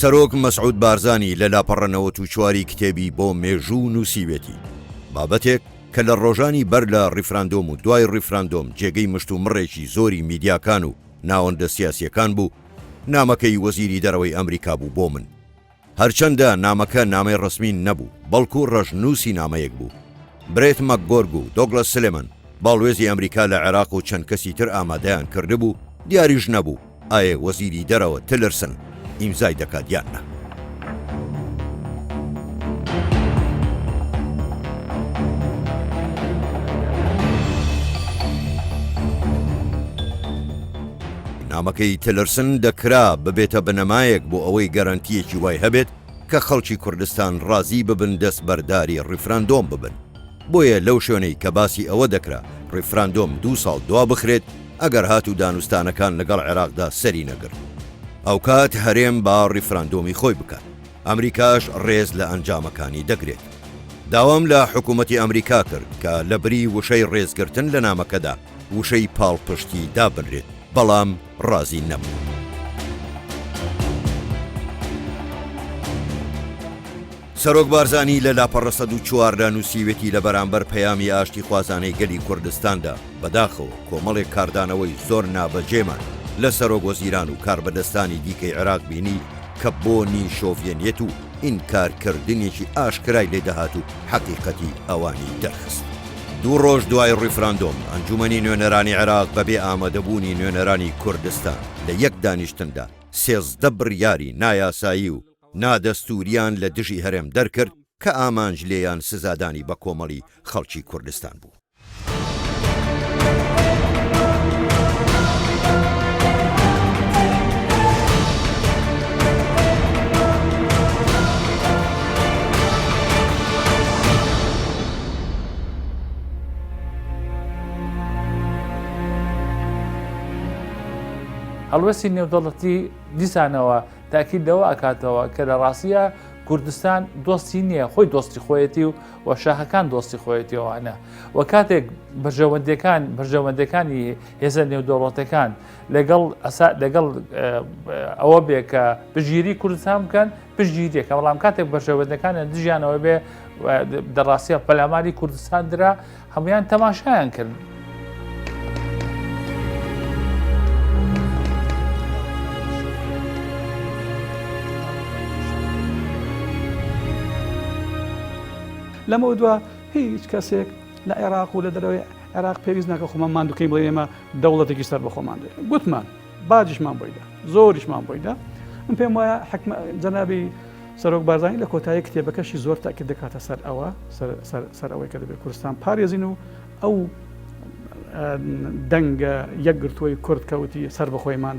سەرۆک مەسعود بارزانی لە لاپەڕەنەوە تووچواری کتێبی بۆ مێژوو نووسیوێتی بابەتێک کە لە ڕۆژانی بەر لە ڕیفراندۆم و دوای ڕیفراندۆم جێگەی مشت و مڕێکی زۆری میدیاکان و ناوەندە سیاسیەکان بوو. نامەکەی وەزیری دەرەوەی ئەمریکا بوو بۆ من. هەرچەندە نامەکە نامەی ڕسمی نەبوو، بەڵکو ڕەشنووسی نامەیەک بوو. برێت مەکگۆرگ و دۆگلەس سلێمەن باڵوێزی ئەمریکا لە عێراق و چەند کەسی تر ئامادەیان کردبوو، دیاریش نەبوو ئایا وەزیری دەرەوە تلرسن ئیمزای دەکات یان نە. نامەکەی تلرسن دەکرا ببێتە بنەمایەک بۆ ئەوەی گەرانتیەکی وای هەبێت کە خەڵکی کوردستان ڕازی ببن دەست بەرداری ڕیفراندۆم ببن. بۆیە لەو شوێنەی کە باسی ئەوە دەکرا ڕیفراندۆم 2 ساڵ دوا بخرێت ئەگەر هات و دانوستانەکان لەگەڵ عێراقدا سەری نەگرت. ئەو کات هەرێم با ڕیفراندۆمی خۆی بکات. ئەمریکاش ڕێز لە ئەنجامەکانی دەگرێت. داوام لە حکوومەتی ئەمریکا کرد کە لە بری وشەی ڕێزگرتن لە نامەکەدا وشەی پاڵپشتی دابنرێت، بەڵام ڕازی نەبوو. سەرۆک بارزانی لە لاپەڕە 104 نووسیوێتی لە بەرامبەر پەیامی ئاشتی خوازانەی گەلی کوردستاندا بەداخەوە کۆمەڵێک کاردانەوەی زۆر نابەجێمان لە سەرۆک وەزیران و کاربەدەستانی دیکەی عێراق بینی کە بۆنی شۆڤێنیەت و ئینکارکردنێکی ئاشکرای لێدەهات و حەقیقەتی ئەوانی دەرخست. 2 ڕۆژ دوای ڕیفراندۆم ئەنجومەنی نوێنەرانی عێراق بەبێ ئامادەبوونی نوێنەرانی کوردستان لە یەک دانیشتندا 13 بڕیاری نایاسایی و نادەستوریان لە دژی هەرێم دەرکرد کە ئامانج لێیان سزادانی بە کۆمەڵی خەڵکی کوردستان بوو. هەڵوەستی نێودەوڵەتی دیسانەوە تاکید لەوە ئەکاتەوە کە لە ڕاستیە کوردستان دۆستی نییە، خۆی دۆستی خۆیەتی و شاخەکان دۆستی خۆیەتیەوەوانە و کاتێک بەرژەوەندەکانی هێزە نێودەوڵەتەکان لەگەڵ ئەوە بێ کە پشگیری کوردستان بکەن پشگیریەکە، بەڵام کاتێک بەرژەوەندەکانە دژیانەوە بێ دەڕاستیە پەلاماری کوردستان درا هەمویان تەماشایان کرد. لەمە دووە هیچ کەسێک لە عێراق و لە دەرەوەی عێراق پێویست ناکە خۆمان مادووکەی بڵێ ئێمە دەوڵەتێکی سەر بە خۆمان دێ گوتمان باجیشمان بۆیدا زۆریشمان بۆیدا. من پێم وایە جەنابی سەرۆک بارزانی لە کۆتایی کتێبەکەشی زۆر تاکید دەکاتە سەر ئەوە سەر ئەوەی کە دەبێت کوردستان پارێزین و ئەو دەنگە یەکگرتووی کورد کەوتی سەر بەخۆیمان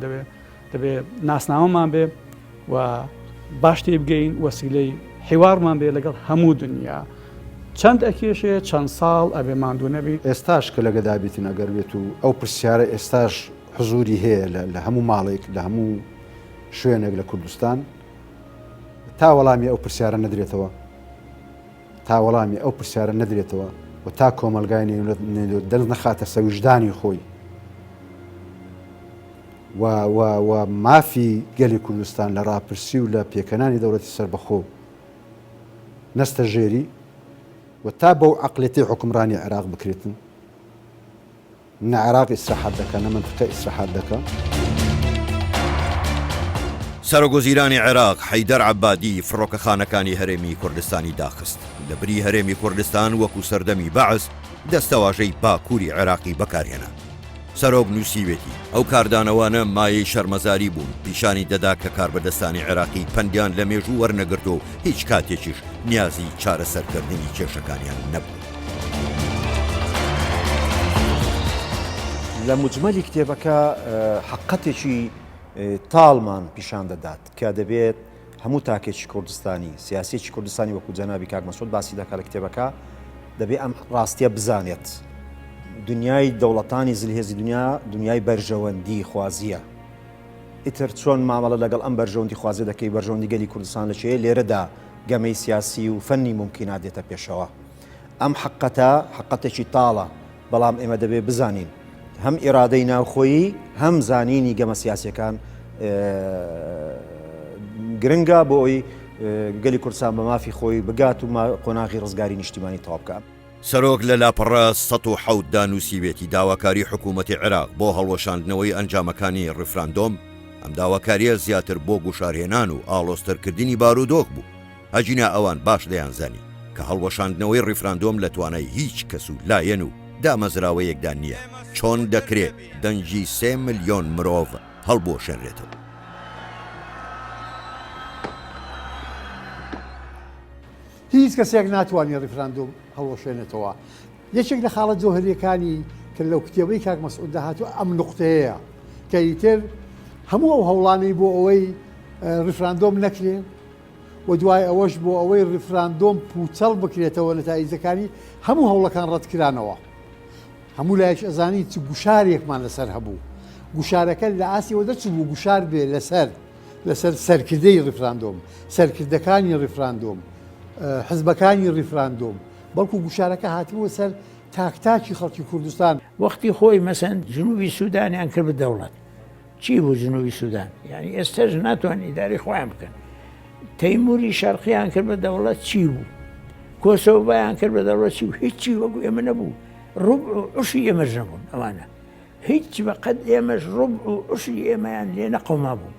دەبێت ناسنامەمان بێ و باش تێ بگەین وەسیلەی حیوارمان بێ لەگەڵ هەموو دنیا. چەند ئەکێشێ چەند ساڵ ئەبێ ماندوو نەبی. ئێستاش کە لە گەدابیتی نەگەر بێت و ئەو پرسیارە ئێستاش حزوری هەیە لە هەموو ماڵێک لە هەموو شوێنێک لە کوردستان تا وەڵامی ئەو پرسیارە نەدرێتەوە و تا کۆمەلگای دەست نەخاتە سەویژدانی خۆی و مافی گەلی کوردستان لە ڕاپرسی و لە پێکەنانی دەوڵەتی سەربەخۆ نەستە ژێری و تا بەو عەقڵێتی حکومڕانی عێراق بکرێتن نە عێراق ئیسراحات دەکە نە منتیقە ئیسراحات دەکە. سەرۆک وەزیرانی عێراق حەیدەر عەبادی فڕۆکەخانەکانی هەرێمی کوردستانی داخست. لە بری هەرێمی کوردستان وەکو سەردەمی بەعز دەستەواژەی باکووری عێراقی بەکارهێنا. سەرۆک نووسیوێتی ئەو کاردانەوانە مایەی شەرمەزاری بوون، پیشانی دەدا کە کاربەدەستانی عێراقی پەندیان لە مێژوو وەرنەگرت و هیچ کاتێکیش نیازی چارەسەرکردنی کێشەکانیان نەبوو. لە مجمەلی کتێبەکە حقیقەتێکی تاڵمان پیشان دەدات کە دەبێت هەموو تاکێکی کوردستانی سیاسێکی کوردستانی وەکو جەنابی کاک مەسعود باسی دەکات لە کتێبەکە دەبێت ئەم ڕاستیە بزانێت. دنیای دەوڵەتانی زلهێزی دنیای بەرژەوەندی خوازیە. ئیتر چۆن مامەڵە لەگەڵ ئەم بەرژەوەندی خوازی دەکەی بەرژەوەندی گەلی کوردستان لەکوێ لێرەدا گەمەی سیاسی و فەنی ممکنات دێتە پێشەوە. ئەم حقەتێکی تاڵە، بەڵام ئێمە دەبێت بزانین هەم ئێرادەی ناوخۆیی هەم زانینی گەمە سیاسیەکان گرنگە بۆ ئەوی گەلی کوردستان بە مافی خۆی بگات و قۆناغی ڕزگاری نیشتیمانی تەواو بکات. سەرۆک لە لاپەڕە ١٧ دانووسیوێتی داواکاری حکوومەتی عێراق بۆ هەڵوەشاندنەوەی ئەنجامەکانی ڕیفراندۆم، ئەم داواکاریە زیاتر بۆ گوشارهێنان و ئاڵۆستەرکردنی بارودۆخ بوو. هەجینا ئەوان باش دەیانزانی کە هەڵوەشاندنەوەی ڕیفراندۆم لە توانای هیچ کەس و لایەن و دامەزراوەیەکدا نییە. چۆن دەکرێت دەنجی 3 ملیۆن مرۆڤ هەڵبۆشێنرێتەوە. هیچ کەسێک ناتوانێت ڕیفراندۆم هەڵوەشێنێتەوە. یەکێک لە خاڵە جۆهریەکانی کە لەو کتێبەی کاک مەسعود داهاتوە ئەم نوقتەیە کە ئیتر هەموو ئەو هەوڵانەی بۆ ئەوەی ڕیفراندۆم نەکرێن و دوای ئەوەش بۆ ئەوەی ڕیفراندۆم پوچەڵ بکرێتەوە نەتایجەکانی هەموو هەوڵەکان ڕەتکرانەوە. هەموو لایەک ئەزانی چ گوشارێکمان لەسەر هەبوو. گوشارەکە لە ئاسیەوە دەچوو بوو گوشار بێ لەسەر سەرکردەی ڕیفراندۆم، سەرکردەکانی ڕیفراندۆم، حزبەکانی ڕیفراندۆم، بەڵکو گوشارەکە هاتیوە سەر تاکتاکی خەڵکی کوردستان. وەختی خۆی مەسەن جنوبی سوودانیان کرد بە دەوڵەت. چی بوو جنوبی سوودان؟ یعنی ئێستاش ناتوان ئیداری خۆیان بکەن. تەیموری شەرقیان کرد بە دەوڵەت چی بوو؟ کۆسۆڤایان کرد بە دەوڵەت چی بوو؟ هیچی وەکو ئێمە نەبوو. ڕوبع و عوشی ئێمەش نەبوون ئەوانە. هیچ بەقەد ئێمەش ڕوبع و عوشی ئێمەیان لێ نەقەوما بوو.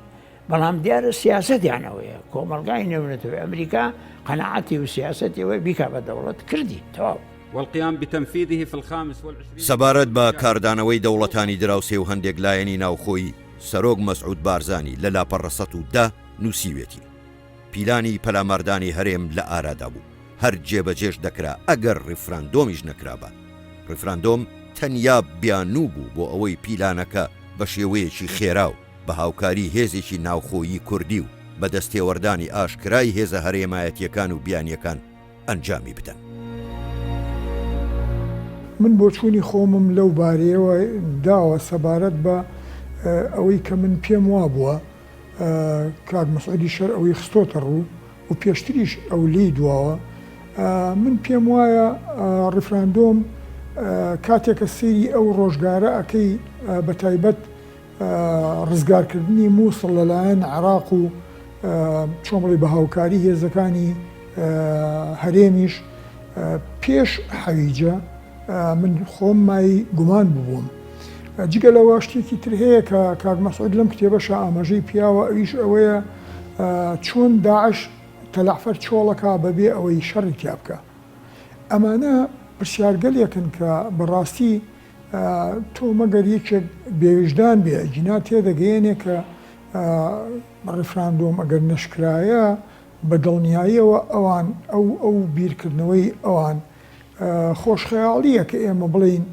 بەڵام دیارە سیاسەتیانەوەیە کۆمەڵگای نێونەتەوەی ئەمریکا قەنەعەتی و سیاسەتیەوەی بیکا بە دەوڵەت کردی تەواو. والقيام بتنفيذه في الخامس والعشرين. سەبارەت بە کاردانەوەی دەوڵەتانی دراوسێ و هەندێک لایەنی ناوخۆیی سەرۆک مەسعود بارزانی لە لاپەڕە ١10 نووسیوێتی پیلانی پەلاماردانی هەرێم لە ئارادا بوو. هەر جێبەجێش دەکرا ئەگەر ڕیفراندۆمیش نەکرابە. ڕیفراندۆم تەنیا بیانوو بوو بۆ ئەوەی پیلانەکە بە شێوەیەکی خێراو بە هاوکاری هێزێکی ناوخۆیی کوردی و بە دەستێوەردانی ئاشکرای هێزە هەرێمایەتیەکان و بیانیەکان ئەنجامی بدەن. من بۆ چوونی خۆمم لەو بارەیەوە داوە سەبارەت بە ئەوەی کە من پێم وا بووە کاک مەسعودی شەر ئەوەی خستۆتە ڕوو و پێشتریش ئەو لی دواوە. من پێم وایە ڕیفراندۆم کاتێکە سێری ئەو ڕۆژگارە ئەەکەی بە تایبەت ڕزگارکردنی مووسڵ لەلایەن عێراق و چۆمڵی بە هاوکاری هێزەکانی هەرێمیش پێش حەویجە من خۆم مای گومان ببووم. جگە لەوە شتێکی تر هەیە کە کاک مەسعود لەم کتێبەشە ئاماژەی پیاوە ئەویش ئەوەیە چۆن داعش تەلەعفەر چۆڵەکە بەبێ ئەوەی شەڕی تیا بکە. ئەمانە پرسیارگەلێکن کە بەڕاستی تۆ مەگەر یەکێک بێویژدان بێ جینا تێدەگەیەنێ کە ڕیفراندۆم ئەگەر نەشکرایە بە دڵنیاییەوە ئەوان ئەو بیرکردنەوەی ئەوان خۆشخەیاڵیە کە ئێمە بڵین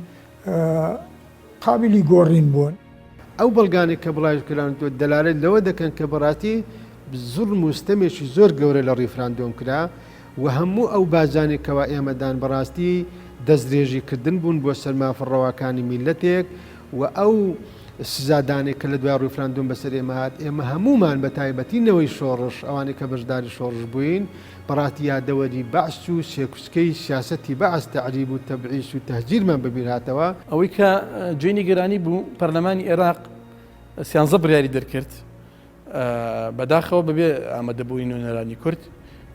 قابلی گۆڕین بوون. ئەو بەڵگانێک کە بڵاوکران تۆ دەلالێت لەوە دەکەن کە بەڕاستی زوڵم و ستەمێکی زۆر گەورە لە ڕیفراندۆم کرا و هەموو ئەو بازانێکەوە ئێمەدان بەڕاستی دەستدرێژیکردن بوون بۆ سەرمافڕەوەکانی میلەتێک و ئەو سزادانێک کە لە دوای ڕیفراندۆم بەسەر ئێمە هات ئێمە هەمومان بە تایبەتینەوەی شۆڕش ئەوانێک کە بەشداری شۆڕش بووین بەڕاستی یادەوەری بەعس و سێکوسکەی سیاسەتی بەعس تەعریب و تەبعیس و تەهجیرمان بەبیر هاتەوە. ئەوەی کە جوێنی گەرانی بوو پەرلەمانی عێراق 13 بڕیاری دەرکرد بەداخەوە بەبێ ئامادەبووی نوێنەرانی کورد.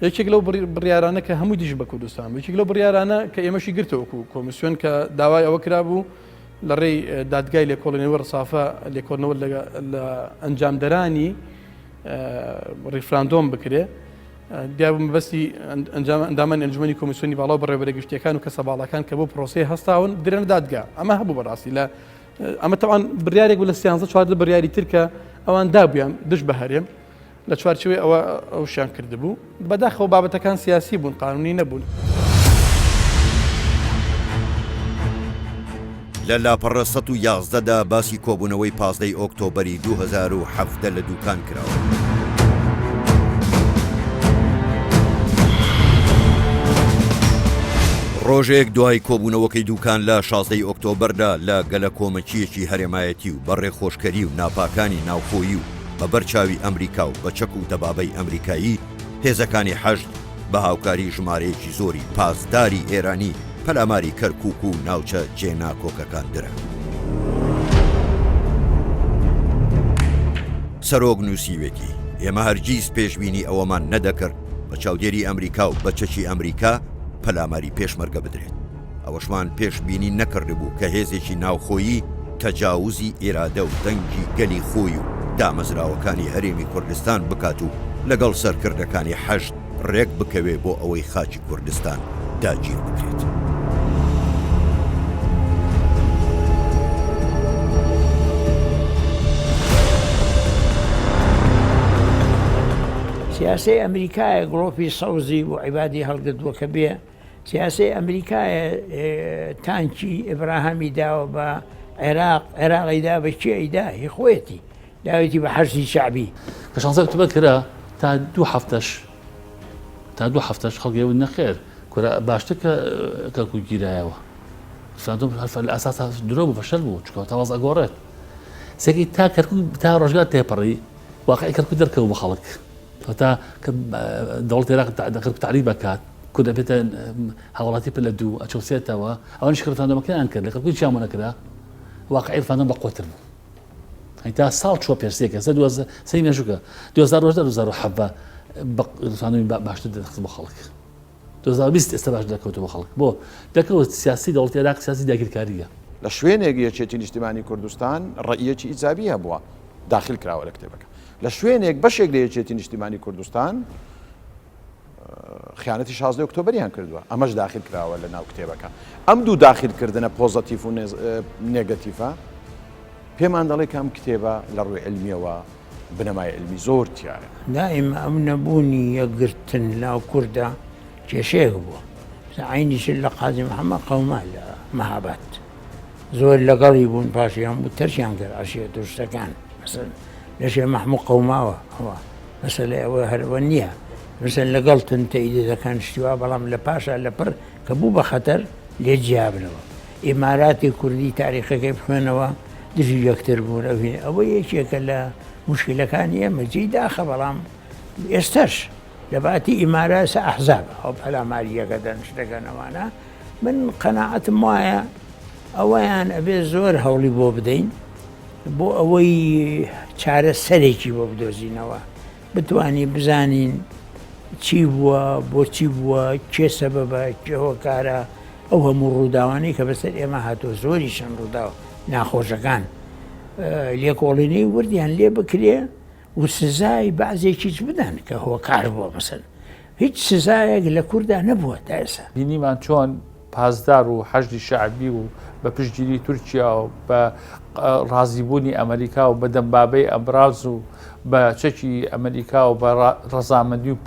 یەکێک لەو بڕیارانە کە هەموو دیش بە کوردستان یەکێک لەو بڕیارانە کە ئێمەشی گرتەوەکو کۆمیسیۆن کە داوای ئەوە کرابوو لە ڕێی دادگای لێکۆڵینەوە ڕسافە لێکۆڵنەوە لە ئەنجامدەرانی ڕیفراندۆم بکرێ. دیابوو مەبەستی ئەندامان ئەنجومەنی کۆمیسیۆنی باڵاو بەڕێوەبەرە گشتیەکان و کەسە باڵەکان کە بۆ پرۆسەی هەستاون درێنە دادگا. ئەمە هەبوو بەڕاستی لە ئەمە تەوان بڕیارێک بوو لە 13 بڕیاری تر کە ئەوان دابوویان دش بە هەرێم لە چوارچێوەی ئەوە ئەوشیان کردبوو. بەداخەوە بابەتەکان سیاسی بوون قانونی نەبوون. لە لاپەڕە 111دا باسی کۆبوونەوەی 15 ئۆکتۆبەری 2017 لە دووکان کراوە. ڕۆژێک دوای کۆبوونەوەکەی دووکان لە 16 ئۆکتۆبەردا لە گەلە کۆمەچیەکی هەرێمایەتی و بەڕێ خۆشکەری و ناپاکانی ناوخۆیی و بە بەرچاوی ئەمریکا و بە چەک و دەبابەی ئەمریکایی هێزەکانی حەشد بە هاوکاری ژمارەیەکی زۆری پاسداری ئێرانی پەلاماری کەرکووک و ناوچە جێنا کۆکەکان درا. سەرۆک نووسیوێتی ئێمە هەرگیز پێشبینی ئەوەمان نەدەکرد بە چاودێری ئەمریکا و بە چەکی ئەمریکا پەلاماری پێشمەرگە بدرێت. ئەوەشمان پێشبینی نەکرد بوو کە هێزێکی ناوخۆیی تەجاوزی ئێرادە و دەنگی گەلی خۆی و دامەزراوەکانی هەرێمی کوردستان بکات و لەگەڵ سەرکردەکانی حەشت ڕێک بکەوێ بۆ ئەوەی خاچی کوردستان داگیر بکرێت. سیاسی ئەمریکایە گڵۆپی سەوزی و عیبادی هەڵگردووە کە بێ سیاسی ئەمریکایە تانکی ئیبراهامی داوە بە عێراقیدا بە چی ئەیدا هی خۆیەتی داوێتی بە حەشتی شعبی کە شانزە کتوبە کرا تا دوو هەفتەش خەڵگەوە نەخێر کورە باشتر کە کەلکو گیرایەوە فراندۆم هەرفە لە ئاساسا درۆ بوو فەشەل بوو چکەوە تاواز ئەگۆڕێت سێکی تا ڕۆژگار تێپەڕی واقعی کەلکو دەرکەوە بە خەڵک تا دەوڵەتی عێراق دەکرد تعریب بکات کە دەبێتە هاوڵاتی پلە دوو ئەچۆسێتەوە ئەوە شکرتاندۆمەکەیان کرد لە کەلکوی چیان نەکرا واقعی فراندۆم بە قۆتر بوو تا ساڵ چوە پێرسێکە سەی مێژووکە 2017 فراندۆمی باشتر دەخست بۆ خەڵک 2020 ئێستا باش دەکەوتەوە خەڵک بۆ دەکەوت سیاسی دەوڵەتی عێراق سیاسی داگیرکاریە لە شوێنێک یەکێتی نیشتیمانی کوردستان ڕەئیەکی ئیجابی هەبووە داخل کراوە لە کتێبەکە لە شوێنێک بەشێک لە یەکێتی نیشتیمانی کوردستان خیانەتی 16 ئۆکتۆبەریان کردووە ئەمەش داخل کراوە لە ناو کتێبەکە ئەم دوو داخلکردنە پۆزەتیف و نێگەتیفە پێمان دەڵێ کەم کتێبە لە ڕووی علمیەوە بنەمای علمی زۆر تایە دائیم ئەم نەبوونی یەکگرتن لاو کووردە کێشەیەک بووە عینیش لە قازی محەممەد قەوما لە مەهابەت زۆر لەگەڵی بوون پاشیان بوو تەرشیان کرد عەشیە درستەکان لەشێ مەحموود قەوماوە ئەوە مەسەلە ئەوە هەرەوە نییە مثل لەگەڵتن تەیدەکان شتیوا بەڵام لە پاشا لەپڕ کە بوو بە خەتەر لێ جیابنەوە ئێماراتی کوردی تاریخەکەی بخوێنەوە دژی یەکتر بوون ئەوە یەکێکە لە مشکلەکانی ئێمە جێی داخە بەڵام ئێستش لە باتی ئیماراسە ئەحزابە ئەو پەلاماریەکە دەنشتەکەنەوانە من قەناعەتم وایە ئەوەیان ئەبێ زۆر هەوڵی بۆ بدەین بۆ ئەوەی چارە سەرێکی بۆ بدۆزینەوە بتوانین بزانین چی بووە بۆچی بووە کێ سەبەبە کێوە کارە ئەو هەموو ڕووداوانەی کە بەسەر ئێمە هاتووە زۆریشان ڕووداوە ناخۆشەکان لێکۆڵینەی وردیان لێ بکرێ و سزای بەعزێکیش بدەن کە هۆکار بووە مەسەن هیچ سزایەک لە کووردا نەبووە تا ئێستا بینیمان چۆن پازدار و حەشتی شعبی و بە پشتگیری تورکیا و بە ڕازیبوونی ئەمریکا و بە دەمبابەی ئەبراز و بە چەکی ئەمریکا و بە ڕەزامەندی و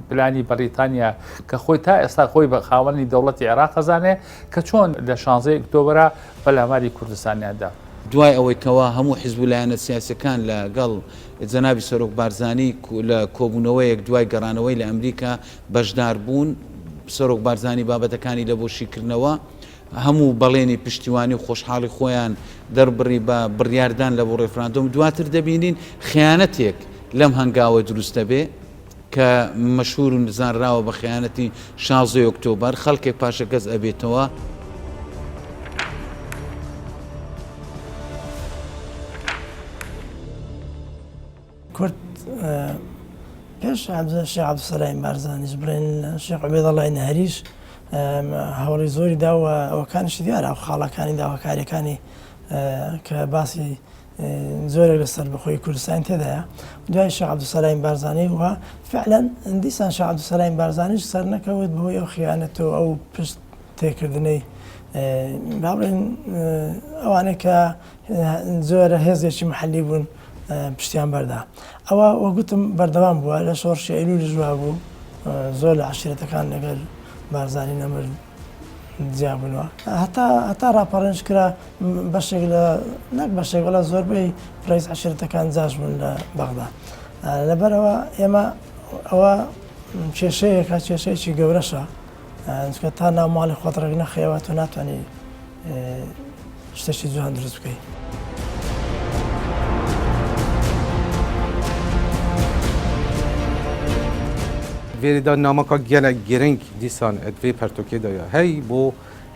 پلانی بەریتانیا کە خۆی تا ئێستا خۆی بە خاوەنی دەوڵەتی عێراق خەزانێ کە چۆن لە 16 ئۆکتۆبەرە پەلاماری کوردستانیاندا دوای ئەوەی کەوا هەموو حیزب لایەنە سیاسەکان لەگەڵ جەنابی سەرۆک بارزانی لە کۆبوونەوەیەک دوای گەڕانەوەی لە ئەمریکا بەشدار بوون سەرۆک بارزانی بابەتەکانی لە بۆشیکردنەوە هەموو بەڵێنی پشتیوانی و خۆشحاڵی خۆیان دەربڕی بە بڕیاردان لە بۆ ڕێفراندۆم دواتر دەبینین خیانەتێک لەم هەنگاوە دروستە بێ کە مەشهور و نزانراوە بە خیانەتی 16 ئۆکتۆبەر خەڵکێک پاشە گەز ئەبێتەوە کورد پێش شێخ عەبدولسەلام بارزانیش بڵێن شێخ عوبەیدەڵڵای نەهەریش هەوڵی زۆری داوە ئەوەکانیشی دیارە ئەو خاڵەکانی داواکاریەکانی کە باسی زۆرێک لەسەر بەخۆی کوردستان تێدایە دوای شێخ عەبدولسەلام بارزانی وە فعلەن دیسان شێخ عەبدولسەلام بارزانیش سەر نەکەوت بەهۆی ئەو خیانەتەوە ئەو پشت تێکردنەی با بڵێن ئەوانەی کە زۆرە هێزێکی محەلی بوون پشتیان بەردا ئەوە وەگوتم بەردەوام بووە لە شۆڕشی ئەیلولی ژوا بوو زۆر لە عەشیرەتەکان لەگەڵ بارزانی نەمرد جیابنەوە هەتا ڕاپەڕێنج کرا بەشێک لە نەک بەشێک وەڵا زۆربەی ڕئیس عەشیرەتەکان جاش بوون لە بەغدا لەبەرەوە ئێمە ئەوە کێشەیەکە کێشەیەکی گەورەشە چکە تا ناو ماڵی خۆت ڕێک نەخەیەوە تۆ ناتوانانی شتێکی جوان دروست بکەیت وێریدا نامەکە گەلە گرنگ دیسان ئەدوێ پەرتۆکێدایە هەی بۆ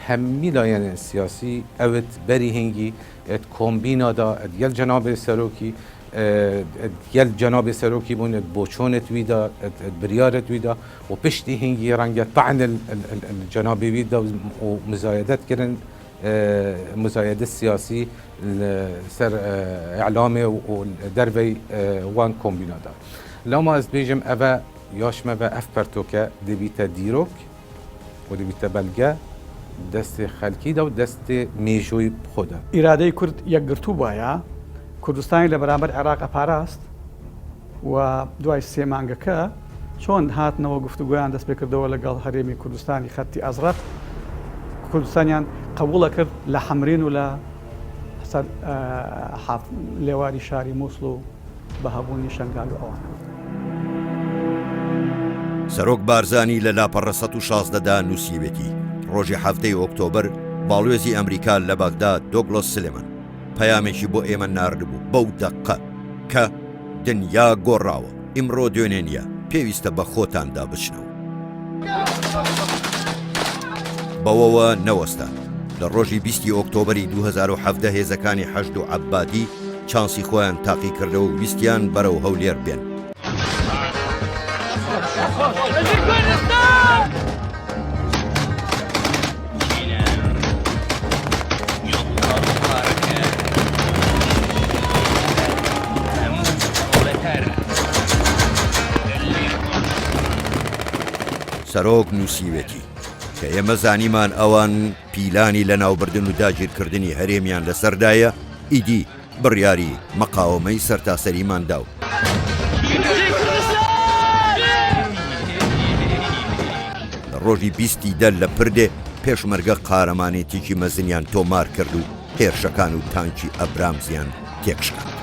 هەممی لایەنە سیاسی ئەوت بەری هەنگی ئەت کۆمبینادا ئەت یەک جەنابێ سەرۆکی گل جناب سروکی بون بوچونت ویدا بریارت ویدا و پشتی هنگی رنگ طعن الجناب ویدا و مزایدت کردن مزايدة السياسي سر إعلامي ودربي وان كومبينادا لو ما أزبيجم أبا ياش ما بقى أفبرتوكا دبيتا ديروك ودبيتا بلغا دست خلقي دا ودست ميجوي بخودا إرادة كرد يقرتو بايا كردستاني لبرامبر عراق أباراست و دوای سێمانگەکە چۆن هاتنەوە گفتوگویان دەست پێ کردەوە لەگەڵ هەرێمی کوردستانی خەتی ئازرات کوردستانیان قبولە کرد لە حەمرین و لە لێواری شاری مووسڵ و بەهەبوونی شنگال و ئەوان سەرۆک بارزانی لە لاپەڕە 16دا نووسیوێتی ڕۆژی 7 ئۆکتۆبر باڵوێزی ئەمریکا لە بەغدا دۆگلۆس سلێمان پەیامێکی بۆ ئێمە ناردبوو بەو دەقە کە دنیا گۆڕاوە ئیمڕۆ دوێنێ نیە پێویستە بە خۆتاندا بچنەوە بەوەوە نەوەستا لە ڕۆژی 20 ئۆکتۆبری 2017 هێزەکانی حەشد و عەبادی چانسی خۆیان تاقی کردەوە و ویستیان بەرەو هەولێر بێن سەرۆک نووسیوێتی کە ئێمە زانیمان ئەوان پیلانی لە ناوبردن و داگیرکردنی هەرێمیان لەسەردایە ئیدی بڕیاری مەقاومەی سەرتاسەریمان داو لە ڕۆژی 20 دەل لە پردێ پێشمەرگە قارەمانێتێکی مەزنیان تۆمار کرد و هێرشەکان و تانکی ئەبرامزیان تێکشکان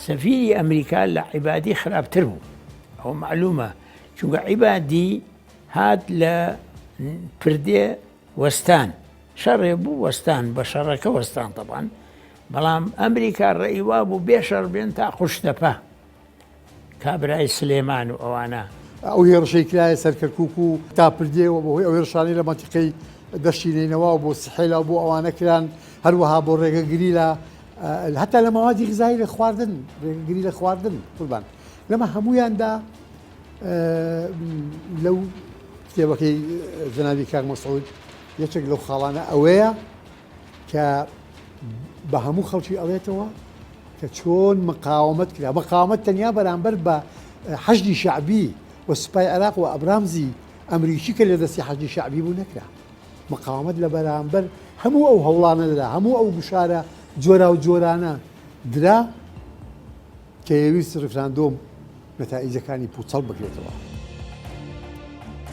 سفيري أمريكا لعبادي خراب تربو أو معلومة شو عبادي هاد لبردي وستان شربوا وستان بشركة وستان طبعا بلام أمريكا الرأي وابو بيشر بنتا خشتفة كابراي سليمان وأوانا أو يرشي كلاي سركركوكو تابردي وابو أو يرشاني لمنطقي دشيني نوابو سحيلة وابو أوانا كلان هروها بو ريغا قليلة حتى لما موادي غذائية خواردن قليلة خواردن طبعا لما همويان دا لو كتابك جنابي كاك مسعود يشك لو خالانا أويا ك بهمو خلشي أليتوا كشون مقاومة كلا مقاومة تانية برانبر بحشد شعبي والسباي عراق وأبرامزي أمريكي كلا دسي حشد شعبي بونكلا مقاومة لبرانبر همو أو هولانا لا همو أو بشارة جۆرا و جۆرانە درا کە هێویست ڕفراندۆم نەتائیجەکانی پوچەڵ بگرێتەوە.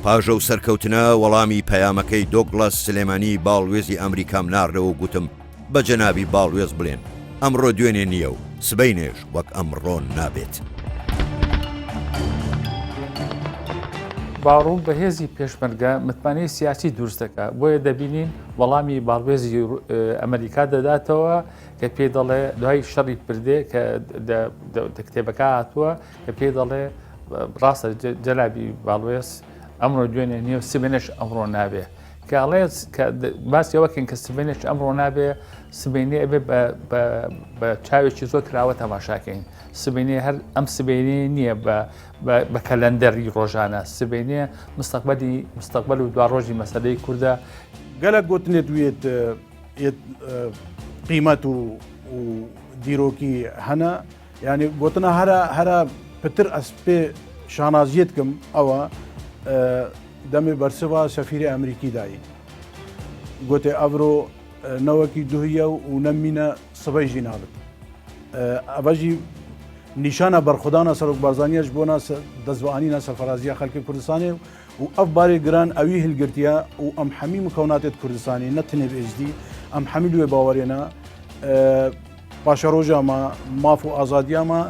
پاژە و سەرکەوتنە وەڵامی پەیامەکەی دۆگڵاس سلێمانی باڵوێزی ئەمریکام ناردەوە و گوتم بە جەنابی باڵوێز بڵێن ئەمڕۆ دوێنێ نییە و سبەینێش وەک ئەمڕۆ نابێت. باڕوون بە هێزی پێشمەرگە متمانەی سیاسی دروست دەکات بۆیە دەبینین وەڵامی باڵوێزی ئەمریکا دەداتەوە کە پێ دەڵێ دوای شەڕی پردێ کە کتێبەکە هاتووە کە پێ دەڵێ ڕاستە جەنابی باڵوێز ئەمڕۆ دوێنێ نییە و سبێنش ئەمڕۆ نابێ کە ئەڵێت باسی ئەوەکەن کە سبێنش ئەمڕۆ نابێ سبێنێ ئەبێ بە چاوێکی زۆر کراوە تەماشاکەین سبێنێ هەر ئەم سبێنێ نییە بە کەلەندەری ڕۆژانە سبێنێ مستەقبل و دوا ڕۆژی مەسەلەی کووردە گەلک گوتنێت وێت قیمەت و دیرۆکی هەنا یعنی گوتنە هەرە پتر ئەس پێ شانازیەتکەم ئەوە دەمێ بەرسەوە سەفیری ئەمریکی دایی گوتێ ئەڤرۆ نەوەکی دوهیە و نەمینە سبەیژی نابێت ئەڤژی نیشانە بەرخودانە سەرۆک بارزانیەش بۆ دەزوانینە سەفەرازیە خەڵکی کوردستانی و ئەف بارێ گران ئەوی هەلگرتیە و ئەم هەمی مکەوناتێت کوردستانی نەتنێ بێژدی ئەم هەمی لێ باوەڕێنە پاشە ڕۆژەمە ماف و ئازادیامە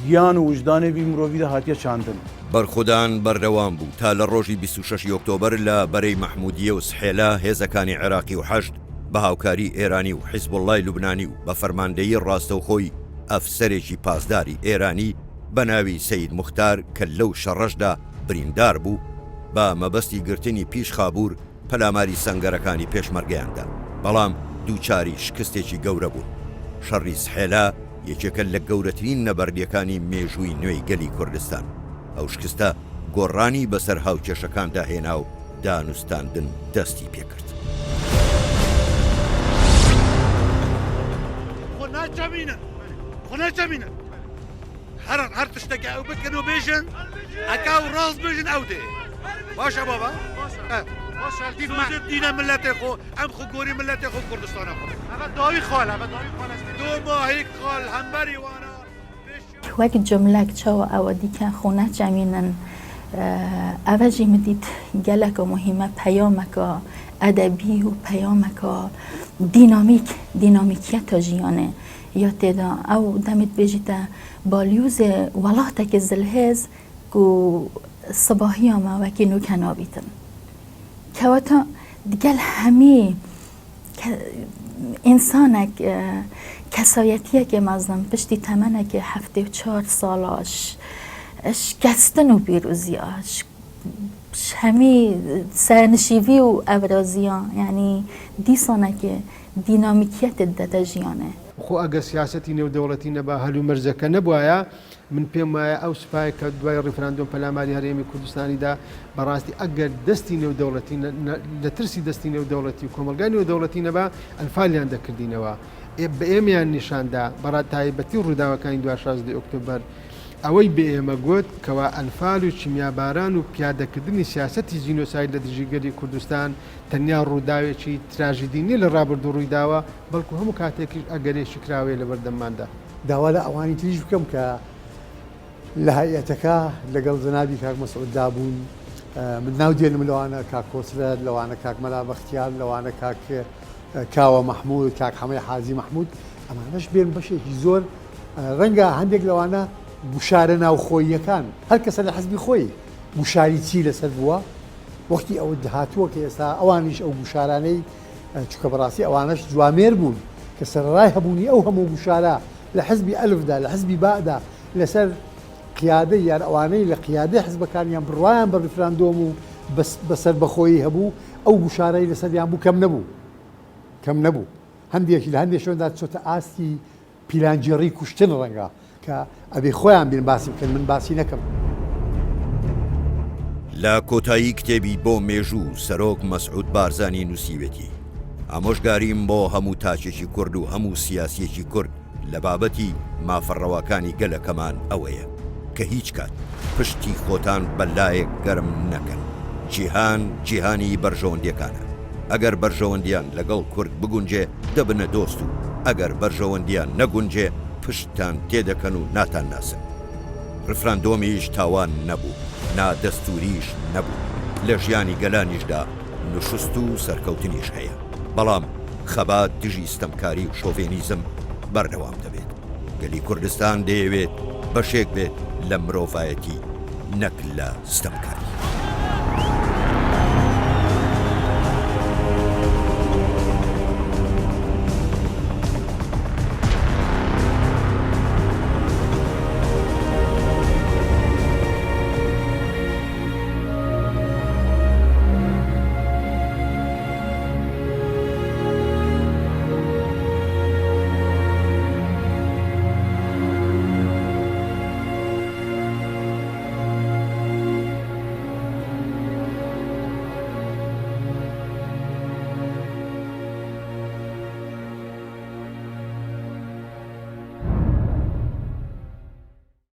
گیان و وجدانێوی مرۆڤیدا هاتیە چاندن بەرخودان بەردەوام بوو تا لە ڕۆژی 26 ئۆکتۆبر لە بەرەی مەحمودیە و سحێلا هێزەکانی عێراقی و حەشد بە هاوکاری ئێرانی و حیزبوڵڵای لوبنانی و بە فەرماندەیی ڕاستەوخۆی ئەفسەرێکی پاسداری ئێرانی بە ناوی سەید موختار کە لەو شەڕەشدا بریندار بوو بە مەبەستی گرتنی پیش خابوور پەلاماری سەنگەرەکانی پێشمەرگەیاندا، بەڵام دووچاری شکستێکی گەورە بوو. شەڕی سحێلا یەکێکە لە گەورەترین نەبەردیەکانی مێژووی نوێی گەلی کوردستان. ئەو شکستە گۆڕانی بەسەر هاوکێشەکاندا هێنا و دانوستاندن دەستی پێکرد. خۆناچەمینە هەر تشتێکی ئەو بکەن و بێژن ئەکا و ڕاست بێژن ئەو دێ باشە بابا دینە ملەتێ خۆ ئەم خۆ گۆری ملەتێ خۆ کوردستانە خۆ داوی خاڵ دو ماهی خاڵ هەمبەری وانە وەک جملەك چاوە ئەوە دیکە خۆ ناچەمینن ئەڤەژی مدیت geleka مهمە پەیامەکە ئەدەبی و پەیامەکە دینامیکیەتە ژیانێ یا تێدا ئەو دەمت بێژیتە بالیوزێ وڵاتێکی زلهێز و سباهیامە وەکی نوکە نابیتن کەواتە دیگەل هەمی ئینسانێک کەسایەتیەکێ مەزم پشتی تەمەنێکی 74 ساڵاش شکستن و پیرۆزیاش هەمی سەرنشیوی و ئەڤرازیان یعنی دیسانێکی دینامیکیەتت دەدە ژیانێ خۆ ئەگە سیاسەتی نێودەوڵەتی نەبا هەلو مەرجەکە نەبووایە من پێم وایە ئەو سوپای کە دوای ڕیفراندۆم پەلاماری هەرێمی کوردستانیدا بەڕاستی ئەگەر دەستی نێودەوڵەتی لە ترسی دەستی نێودەوڵەتی و کۆمەلگای نێودەوڵەتی نەبا ئەلفالیان دەکردینەوە بە ئێمەیان نیشاندا بەڕات تایبەتی ڕووداوەکانی 16 ئۆکتۆبەر ئەوەی بە ئێمە گوت کەوا ئەنفال و چیمیاباران و پیادەکردنی سیاسەتی زینۆساید لە دژیگەری کوردستان تەنیا ڕووداوێکی تراژیدینی لە ڕابردوو ڕوویداوە بەڵکو هەموو کاتێکی ئەگەرێکی کراوێ لە بەردەماندا داوا لە ئەوانی تریش بکەم کە لە هەیەتەکە لەگەڵ جەنابی کاک مەسعود بوون من ناو دێنم لەوانە کاک کۆسرەت لەوانە کاک مەلا بەختیار لەوانە کاک کاوە مەحموود کاک حەمەی حازی مەحموود ئەمانەش بێن بەشێکی زۆر ڕەنگە هەندێک لەوانە بوشارە ناوخۆییەکان هەر کەسە لە حەزبی خۆی بوشاری چی لەسەر بووە وەختی ئەوە داهاتووە کە ئێستا ئەوانیش ئەو بوشارانەی چکە بەڕاستی ئەوانش جوامێر بوون کە سەرڕای هەبوونی ئەو هەموو بوشارە لە حزبی ئەلفدا لە حزبی بادا لەسەر قیادە یان ئەوانەی لە قیادەی حزبەکانیان بڕوایان بە ریفراندۆم و بەسەر بەخۆیی هەبوو ئەو بوشارەی لەسەریان بوو کەم نەبوو هەندێکی لە هەندێک شوێندا چۆتە ئاستی پیلانجێڕی کوشتن ڕەنگە کە ئەبێ خۆیان بین باسی بکەن من باسی نەکەم. لە کۆتایی کتێبی بۆ مێژوو سەرۆک مەسعود بارزانی نووسیوێتی ئامۆژگاریم بۆ هەموو تاچێکی کورد و هەموو سیاسیەکی کورد لە بابەتی مافەڕەوەکانی گەلەکەمان ئەوەیە کە هیچ کات پشتی خۆتان بەلایەک گەرم نەکەن. جیهانی بەرژەوەندیەکانە ئەگەر بەرژەوەندیان لەگەڵ کورد بگونجێ دەبنە دۆست و ئەگەر بەرژەوەندیان نەگونجێ پشتتان تێدەکەن و ناتان ناسن. ڕفراندۆمیش تاوان نەبوو، نادەستوریش نەبوو، لە ژیانی گەلانیشدا نوشست و سەرکەوتنیش هەیە، بەڵام خەبات دژی ستەمکاری و شۆڤێنیزم بەردەوام دەبێت. گەلی کوردستان دەیەوێت بەشێک بێت لە مرۆڤایەتی نەک لە ستەمکاری.